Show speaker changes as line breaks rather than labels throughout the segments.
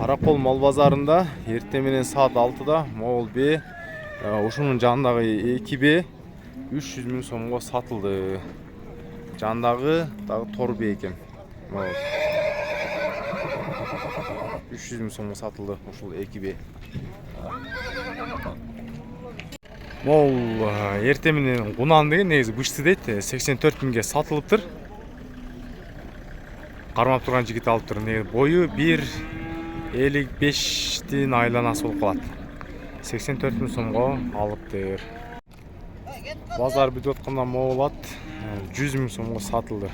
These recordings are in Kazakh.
Каракол мал базарында эртең менен саат 6-да Могул бе ушунун жанындагы 2 бе 300 000 сомго сатылды. Жандагы дагы тор бе экен. 300 000 сомго сатылды ушул 2 бе. Могул эртең менен кунан деген негизи бышсы дейт 84 000ге сатылыптыр. Кармап турган жигит алыптыр. Бою 1.55-тин айланасы болуп калат. 84 000 сомго алыптыр. Базар бүтүп атканда Могул ат 100 000 сомго сатылды.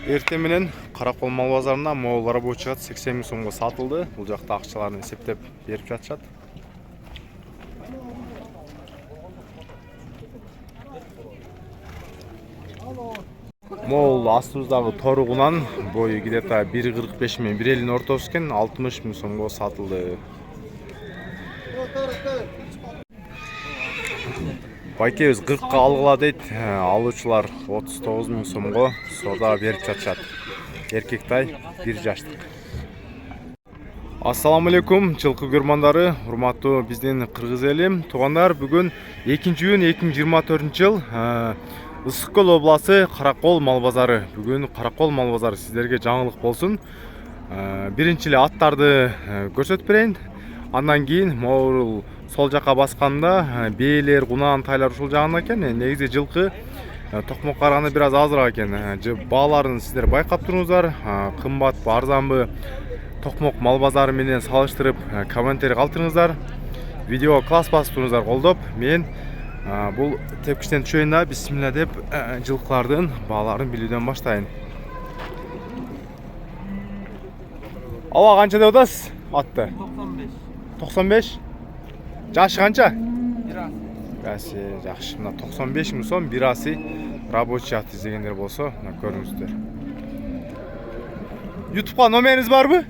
Эртең менен Каракол мал базарында Могул рабочий ат 80 000 сомго сатылды. Бул жакта акчаларын эсептеп берип жатышат. Могул астыбыздагы торугунан бою где-то 1.45 менен 1.50 ортосу экен 60 000 сомго сатылды. Байкебиз 40-ка алгыла дейт. Алуучулар 39 000 сомго соода берип жатышат. Эркектай 1 жаштык. Ассаламу алейкум жылкы көрмандары, урматтуу биздин кыргыз элим. Туугандар, бүгүн 2-июнь 2024-жыл Ысык Көл обласы Каракол мал базары. Бүгүн Каракол мал базары сиздерге жаңылык болсун. Биринчи эле аттарды көрсөтүп берейин. Андан кийин Могул сол жака басканда бээлер, кунан, тайлар ушул жагында экен. Негизи жылкы токмок караганда бир аз азыраак экен. Бааларын сиздер байкап туруңуздар. Кымбатпы, арзанбы токмок мал базары менен салыштырып комментарий калтырыңыздар. Видео класс басып туруңуздар, колдоп. Мен бул тепкичтен түшөйүн да бисмилла деп жылкылардын бааларын билүүдөн баштайын. Ава канча деп атасыз атты? 95. Жашы канча? Баасы жакшы. Мына 95 000 сом бир асы рабочий ат издегендер болсо, мына көрүңүздөр. YouTube'га номериңиз барбы?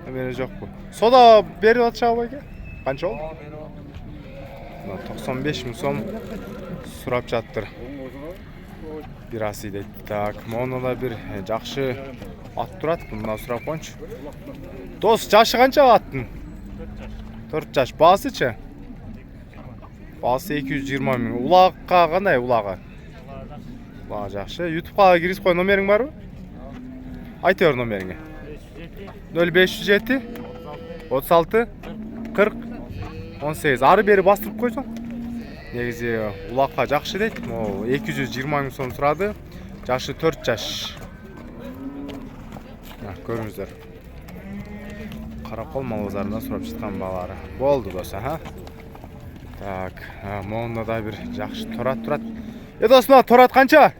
Номери жокпу. Сода берип атышабы байке? Канча болду? 95 000 сом сурап жаттыр. Бир асы дейт. Так, мону да бир жакшы ат турат. Мына сурап коюнчу. Дос, жашы канча аттын? 4 жаш. Баасычы? Баасы 220 000. Улагка кандай улагы? Улага жакшы. YouTube'га киргиз кой, номериң барбы? Айт бер номериңи. 0507 36 40 18. Ары бери бастырып койсоң. Негизи улакка жакшы дейт. 220 000 сом сурады. Жашы 4 жаш. Көрүңүздөр. Каракол мал базарында сурап жаткан баалары. Болду досо, Так, монда да бир жакшы торат турат. Дос, мына торат канча?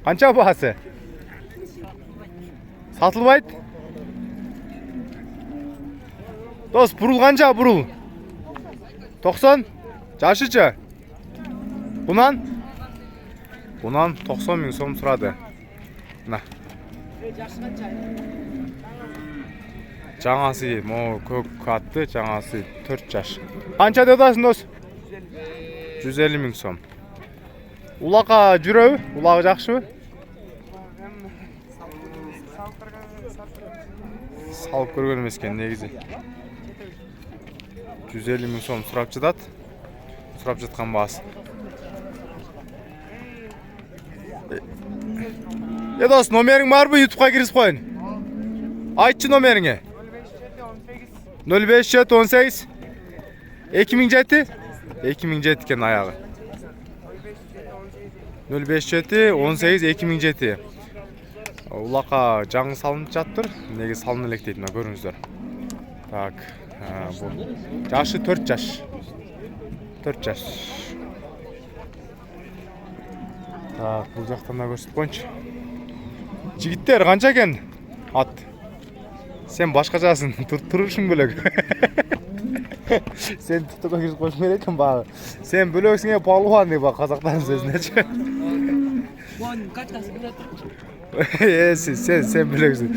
Канча баасы? Сатылбайт? Дос, бурул канча, бурул? 90? Жашычы? Бунан? Бунан 90 000 сом сурады. Мына. Жаңасы көк атты, жаңасы 4 жаш. Канча деп атасың, дос? 150 000 сом. Улакка жүрөбү? Улагы жакшыбы? Салып көргөн эмес экен негизи. 150 000 сом сурап жатат. Сурап жаткан баасы. Дос, номериң барбы? YouTube'га киргиз коюн. Айтчы номериңи. 05 18 2007 2007 экен аягы. 05 18 2007. Улакка жаңы салынып жаттыр. Неге салына элек дейт, мына көрүңүздөр. Так, бул жашы 4 жаш. 4 жаш. Так, бул жактан да көрсөтүп коюнчу. Жигиттер канча экен ат? Сен башка жасың, турушуң бөлөк. Сен туттуга кирип койсоң керек экен багы. Сен бөлөксүң, палуан деп казактардын сөзүнөчү. Качкасы билет. Сен бөлөксүң.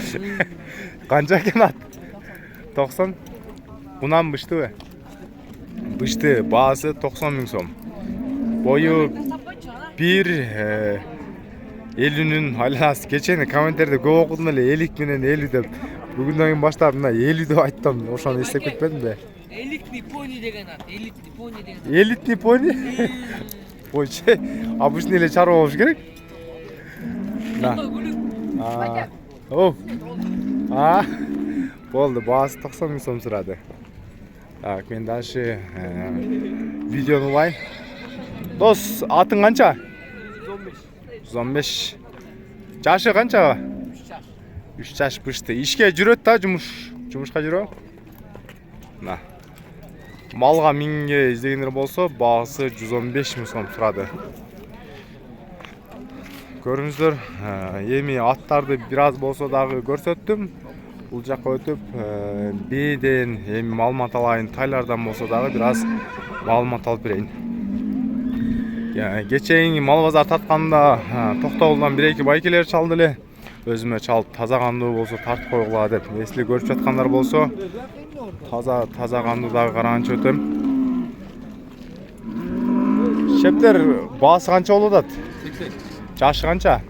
Канча экен ат? 90. Бунан быштыбы? Бышты, баасы 90 000 сом. Бою 1 50'nün айланасы. Кечени комменттерде көп окудум эле 50 менен 50 деп. Бүгүндөн кийин баштап мына 50 деп айттым. Ошону эстеп кетпедимби?
Элитный пони деген ат. Элитный пони деген.
Элитный пони? Ойче, обычный эле чарба болуш керек. На. О. Болду, баасы 90 миң сом сурады. Так, мен дальше видеону улайын. Дос, атың канча? 115. Жашы канча? 3 жаш бышты. Ишке жүрөт да, жумушка жүрөм. На. Малга миңге издегендер болсо, баасы 115 миң сом турады. Көрүңүздөр, эми аттарды бир аз болсо дагы көрсөттүм. Бул жакка өтүп, бейден эми маалымат алайын, тайлардан болсо дагы бир аз маалымат алып берейин. Кечээни мал базар тартканда Токтогулдан 1-2 байкелер чалды эле. Өзүмө чалып таза кандуу болсо тартып койгула деп. Эсли көрүп жаткандар болсо, таза кандуу дагы караганчы өтөм. Шептер баасы канча болуп атат?
80.
Жашы канча?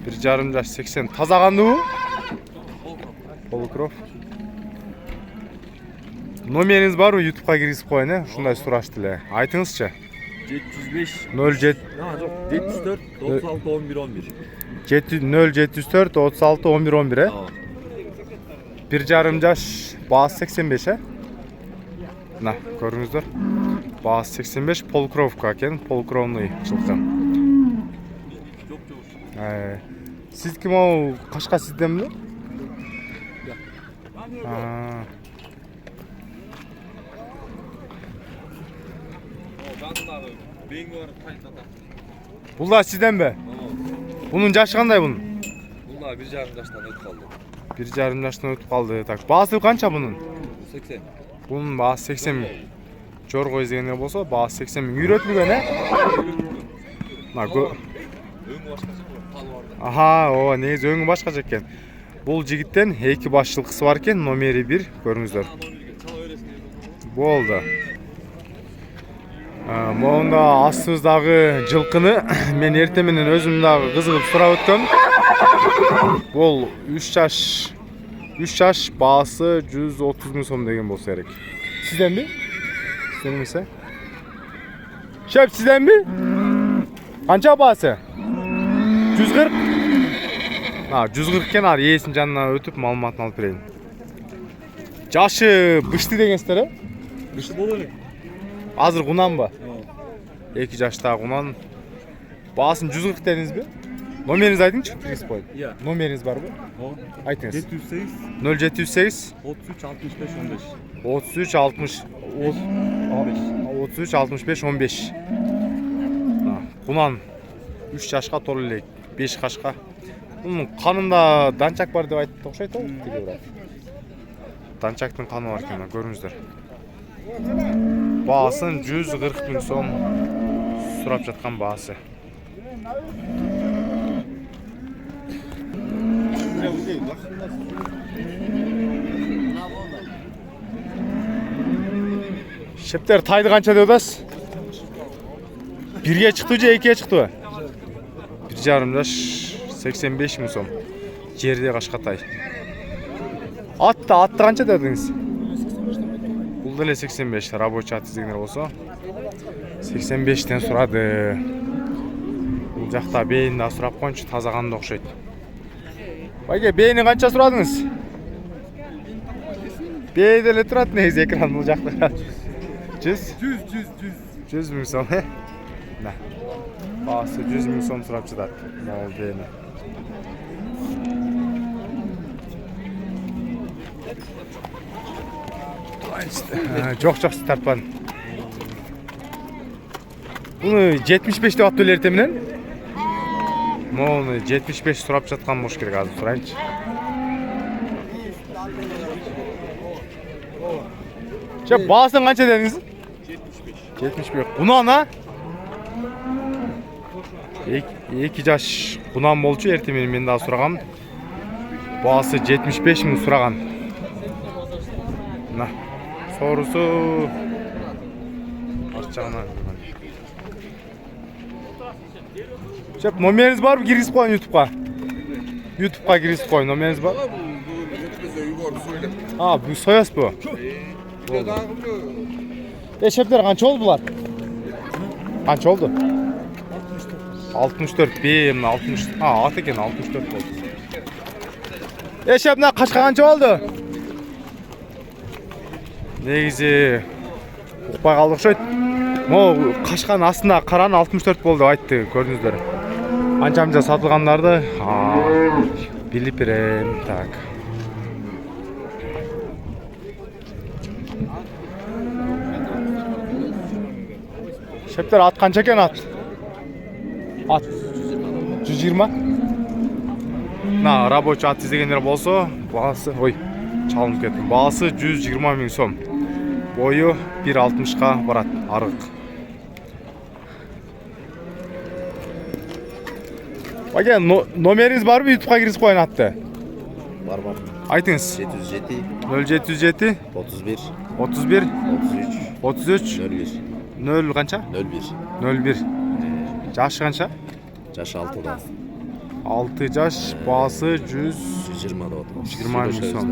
1,5 жаш 80. Таза кандуу? Полукров. Номериңиз барбы? YouTube'га киргизип коеюн, ушундай сурашты эле. Айтыңызчы.
705
07
74 36 11 11.
074 36 11 11 1,5 жаш, баасы 85 На, көрүңүздөр. Баасы 85, полукровка экен, полукровный жылкы. Сиздики могу Кашка сизденби? Бул да сизденби? Бунун жашы кандай бунун?
Бул да 1,5 жаштан өтүп калды.
1,5 жаштан өтүп калды. Так, баасы канча бунун?
80.
Бунун баасы 80 миң. Жорго издегендер болсо, баасы 80 миң. Үйрөтүлгөн, Мына
Өңү башкача калбарды.
Аха, негизи өңү башкача экен. Бул жигиттен 2 баш жылкысы бар экен, номери 1, көрүңүздөр. Болду. Монда астыбыздагы жылкыны мен эртең менен өзүм дагы кызыгып сурап өткөм. Бул 3 жаш, баасы 130 миң сом деген болсо керек. Сизденби? Сизден эмесе? Шеп, сизденби? Канча баасы? 140? 140 экен, ар ээсинин жанына өтүп маалыматын алып берейин. Жашы бышты дегенсиздер,
Бышты боло элек.
Азыр кунанбы? 2 жаштагы кунан. Баасын 140 дедиңизби? Номериңизди айтыңчы, киргизип коеюн.
Иә.
Номериңиз барбы? Айтыңыз.
708
0708
33
65 15. Кунан 3 жашка толо элек, 5 кашка. Мунун канында данчак бар деп айтты окшойт го. Данчактын каны бар экен, көрүңүздөр. Баасын 140 миң сом сурап жаткан баасы. Шептер тайды канча деп атасыз? 1ге чыктыбы же 2ге чыктыбы? 1,5 жаш 85 миң сом. Жерде кашкатай. Атты канча дедиңиз? Бул деле 85, рабочий ат издегендер болсо 85тен сурады. Бул жакта бейин да сурап коюнчу, таза кандай окшойт. Байке, бейини канча сурадыңыз? Бей деле турат негизи экран бул жакта. 100 миң сом. На. Баасы 100 миң сом сурап жатат. Мол бейини. Жок, тартпадым. Буну 75 деп аттуу эле эртең менен. Мону 75 сурап жаткан болуш керек, азыр сурайынчы. Чеп, баасын канча дедиңиз? 75. Кунан, 2 жаш кунан болчу, эртең менен мен дагы сурагам. Баасы 75 миң сураган. Мына соорусу арт жагынан. Şep номеріңіз бар ма? Кіргізіп қойын YouTube'ға. YouTube'ға кіргізіп қойын. Номеріңіз бар? А, бұл сояс бұл. Шептер қанша oldu бұлар? Қанша oldu? 64. Бейім 60. Ат екен 64 болды. Шеп, мына қашқа қанша oldu? Негізі ұқпай қалдық шойт. Қашқан астына қаран 64 болды айтты, көрдіңіздер. Анша сатылғандарды біліп берем. Так. Шептер ат қанша екен ат? Ат 120. Рабочий ат іздегендер болса, бағасы, чалынып кетті. Бағасы 120 000 сом. Бойы 1.60-ға барат, арық. Бакен, номеріңіз бар ма? YouTube'ға кіргізіп қойын атты.
Бар.
Айтыңыз.
707
077
31
31
33
33
01
0 қанша?
01.
01. Жашы қанша?
Жашы 6-да.
6 жаш, басы 120
20
000 сом.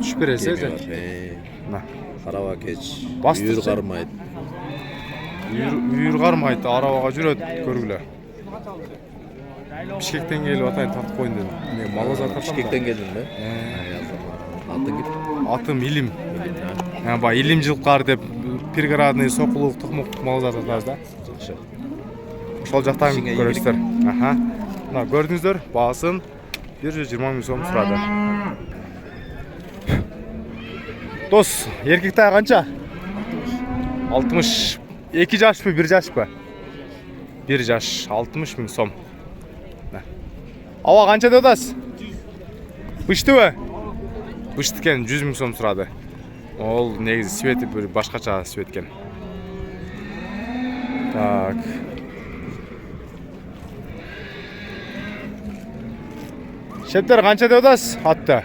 Түшіп бересі?
Қарава кеч.
Басты
Үйір қармайды.
Үйір қармайды, арабаға жүреді көргілі. Бішкектен келіп атайын тартып қойын дедім. Малбазар тартам.
Бішкектен келдің бе? Атын кеп?
Атым Илим. Илим жылқар деп пирградный соқылық тұқмық малбазар тартамыз да. Сол жақтан көресіздер. Көрдіңіздер, бағасын 120 000 сом сұрады. Дос, еркек тағы қанша? 60. 2 жаш пы, 1 жаш пы? 1 жаш, 60 000 сом. Ава қанша дедас? Бұшты бі? Бұшты кен 100 000 сом сұрады. Ол негізі светі башқаша светкен. Так. Шептер қанша дедас? Атты.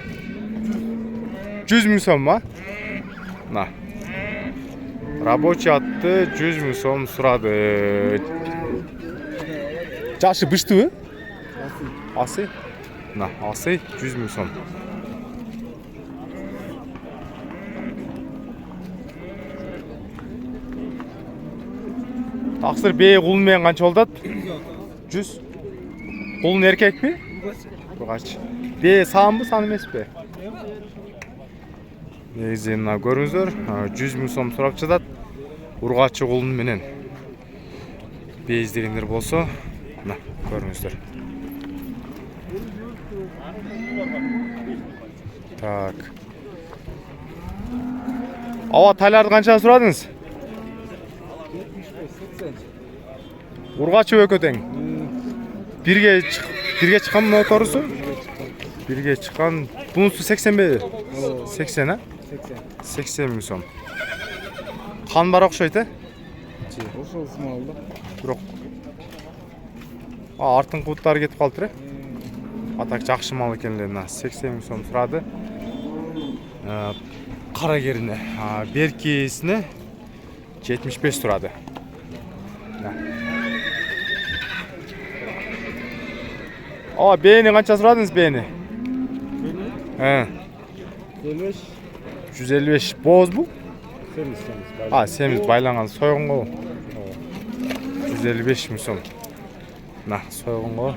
100 000 сом ма? Рабочий атты 100 000 сом сұрады. Жашы бұшты бі? Асы? Асы 100 000 сом. Тақсыр бей құлынмен қанша олдады? 100. Құлын еркек пе? Бұғач. Бей сан бі, сан емес пе? Негізі көріңіздер, 100 000 сом сұрап жатады. Ұрғачы құлын менен. Бей іздегендер болса, көріңіздер. Так. Ава тайларды қанша сұрадыңыз? 75-80. Ұрғачы өкөтең. Бірге шыққан мұны торысы? Бірге шыққан. Бұнысы 80 бе? 80, а? 80 000 сом. Қан бар оқшайды?
Ошол смалды.
Жоқ. Артын қуыттары кетіп қалды. Атак жақшы мал екенлеріне 80 000 сом сұрады. Қара керіне, беркесіне 75 сұрады. Бейні қанша сұрадыңыз бейні? 155. Боз бұл? Семіз байланған сойғын ғой. 155 000 сом. Сойғын ғой.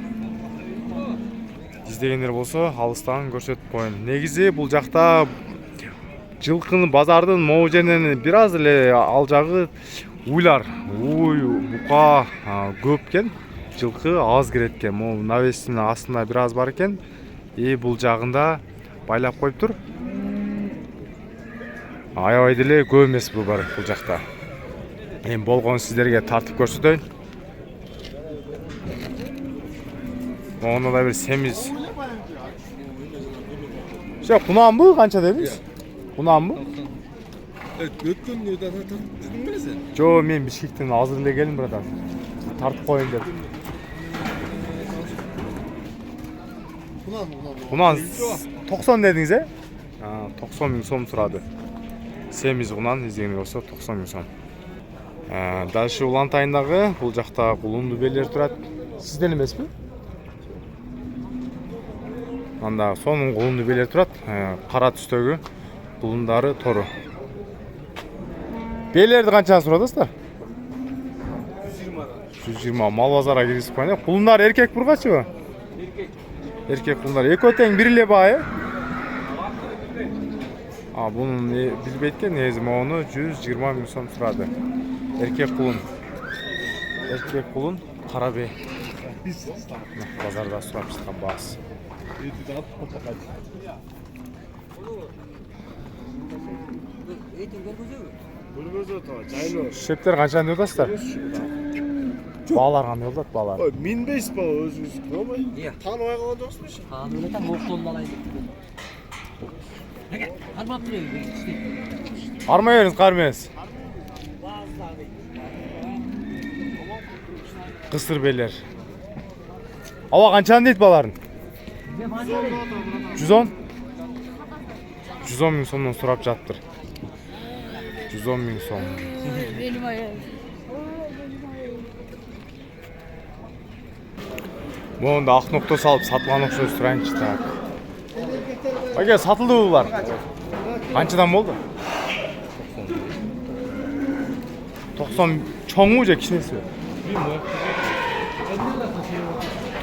Іздегендер болса, алыстан көрсетіп қойын. Негізі бұл жақта жылқыны базардың моу жерінен біраз әлі ал жағы уйлар. Бұқа көп кен, жылқы аз кереткен. Моу навестің астында біраз бар кен. Бұл жағында байлап қойып тұр. Аябайдылы көп емес бұл бар бұл жақта. Болған сіздерге тартып көрсетейін. Оны да бір семіз. Құнан бұ? Қанша дедіңіз? Құнан бұ?
Өткен өйдан тартып жүрдің бе сен?
Жо, мен Бішкектен азырлы келін бұрадан. Тартып қойын деді. Құнан 90 дедіңіз, е? 90 000 сом сұрады. Семіз құнан іздегені болса 90 000 сом. Дальше улантайындагы бул жакта кулунду белер турат. Сизден эмеспи? Анда сонун кулунду белер турат. Кара түстөгү кулундары тору. Белерди канчадан сурадыңыздар? 120. Мал базарга киргизип койгон. Кулундар эркек бургачыбы? Эркек кулундар экөө тең бир эле баа, Bunun bilbeytken nezim onu 120 bin so'm suradi. Erkek kulun Qarabey. Bozorda surab chiqqan bahs. Şepler qancha deyapsizlar? Bağlar qanday bo'ladi, bağlar?
Men 5 bala o'zingiz ko'rmay. Tanimay qolgan jo'qsiz?
Ha, o'ylatan o'qitib olaydi. Qarmab turaylik.
Qarmayveriniz, qarmaysiz. Qısır beyler. Ava qanchani deydi balaların? 110. 110 bin so'mdan so'rab жатыр. 110 bin so'm.
Benim ayağım.
Мұнда ақ нұқта салып сатылған ұқсыз сұрайыншы так. Ага, сатылды бұлар. Қаншадан болды? 90 чоңу же кішінесі?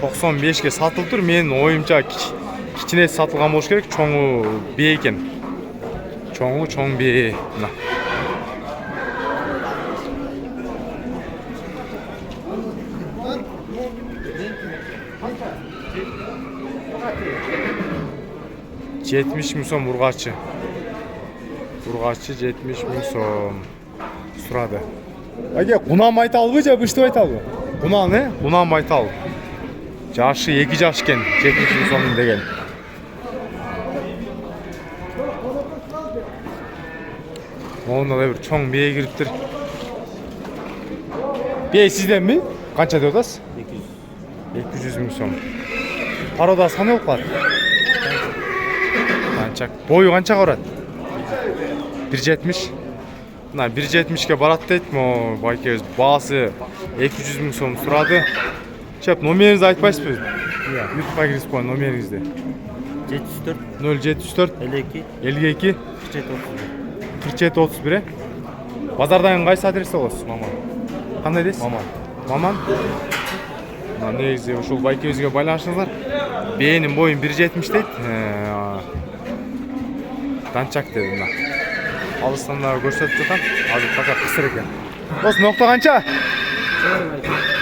95-ке сатылып тұр. Мен ойымша кішінесі сатылған болуш керек. Чоңу бе екен. Чоң бе. 70 bin so'm urg'achi. Urg'achi 70 bin so'm suradi. Aka, Qunam aytalbi, же Bishti aytalbi? Qunam, Qunam aytal. Jashi 2 jash ekan, 70 bin so'm degan. Onda da bir cho'ng beye kiribdir. Bey sizdenmi? Qancha deb o'tasiz? 200 bin so'm. Paroda sani olib qoladi. Boyu qancha qaradi? 170. Mına 170 ga barат deydi. Mo байке baасы 200 bin so'm suradi. Chep, nomeringizni aytmaysizmi? YouTube'ga kirib qo'ying nomeringizni. 074 52 47 31. Bozordan qaysi adresda olasiz? Maman. Qanday deysiz? Maman. Mına негизи ушул байкебизге байланышыңыздар. Бенин boyum 170 deydi. Dançak dedi buna. Alışsanlar gösterip tutan. Azı fakat kısır eken. Olsun, nokta kança?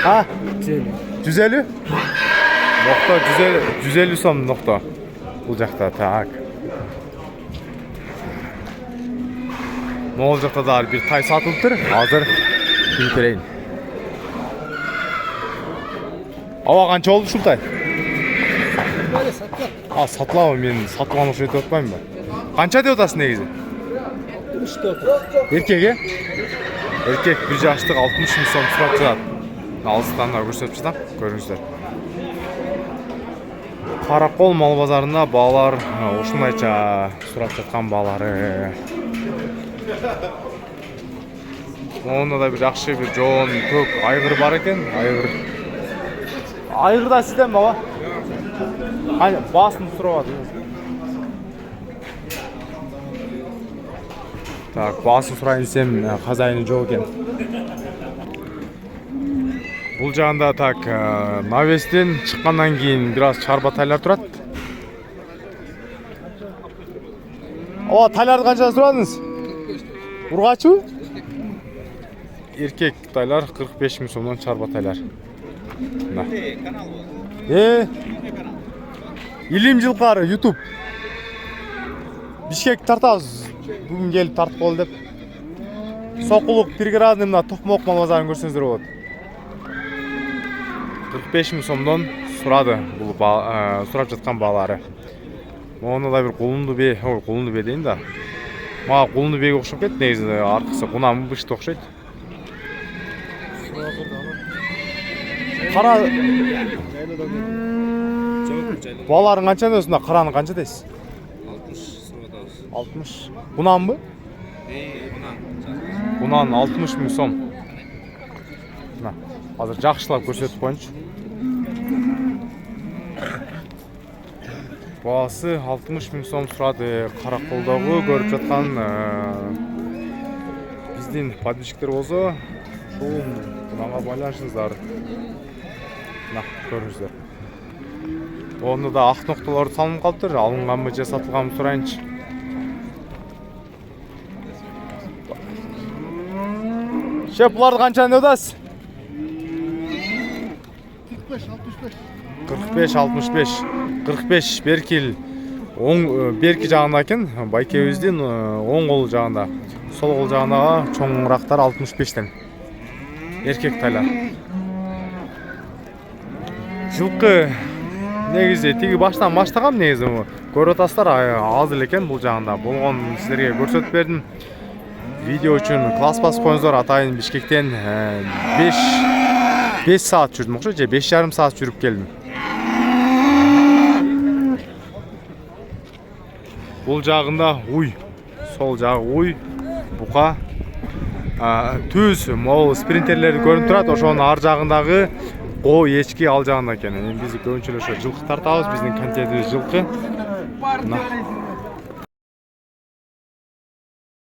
Ha? 150. Nokta 150 so'm nokta. Bu jakta tak. Moğol jakta da bir tay satılıp tur. Hazır bilip bereyim. Ava kança oldu şul tay? Satılama, men satılgan okşo etip atpayım mı? Qancha deb o'tasiz negizi? 64. Erkek, Erkek bir yaşlık 60 bin so'm surab turadi. Alыстан ko'rsatib chiqam, ko'ringizlar. Qaraqol mal bozorida bog'lar o'shunlaycha surab жатқан bog'lari. Onda da bir yaxshi bir jo'n ko'k ayg'ir bar ekan, ayg'ir. Ayg'irda sizdanmi, baba? Qani basini surab Так, басын сұрайын десем, хозяйны жоқ екен. Бұл жағында так, навестен шыққаннан кейін біраз чарба тайлар тұрады. О, тайларды қанша сұрадыңыз? Ургачы? Еркек тайлар 45 bin so'mdan чарба тайлар. Илим жылқары YouTube. Бишкек тартабыз. Бүгін келіп тартып қол деп. Соқулық приградный мына Тоқмоқ мал базарын көрсеңіздер болады. 45 bin so'mdan surады бұл сурап жатқан балары. Оны да бір құлынды бе дейін да. Маға құлынды беге оқшап кетті, негізі арқысы Qunam Bishti оқшайды. Қара баларын қанша дейсің, қараны қанша дейсіз? 60. Qunam mı? Qunam 60 bin so'm. Мына азыр жакшылап көрсөтүп коеюнчу. Баасы 60 000 сом сурады. Караколдогу көрүп жаткан биздин подписчиктер болсо, ушул мага байланышыңыздар. Мына көрүңүздөр. Онда да ак ноктолор салынып калыптыр. Алынганбы же сатылганбы сурайынчы. Шеп, буларды канчаны деп атасыз? 45-65. 45 беркил оң берки жагында экен, байкебиздин оң кол жагында. Сол кол жагындагы чоңурактар 65тен. Эркек тайлар. Жылкы негизи тиги баштан баштагам негизи. Көрүп атасыздар, аз эле экен бул жагында. Болгон силерге көрсөтүп бердим. Видео үчүн класс басып коюңуздар. Атайын Бишкектен 5 саат жүрдүм окшойт, же 5,5 саат жүрүп келдим. Бул жагында уй, сол жагы уй, бука, түз, могул спринтерлер көрүнүп турат. Ошонун ар жагындагы коо эчки ал жагында экен. Эми биз көбүнчө ошо жылкы тартабыз, биздин контентибиз жылкы.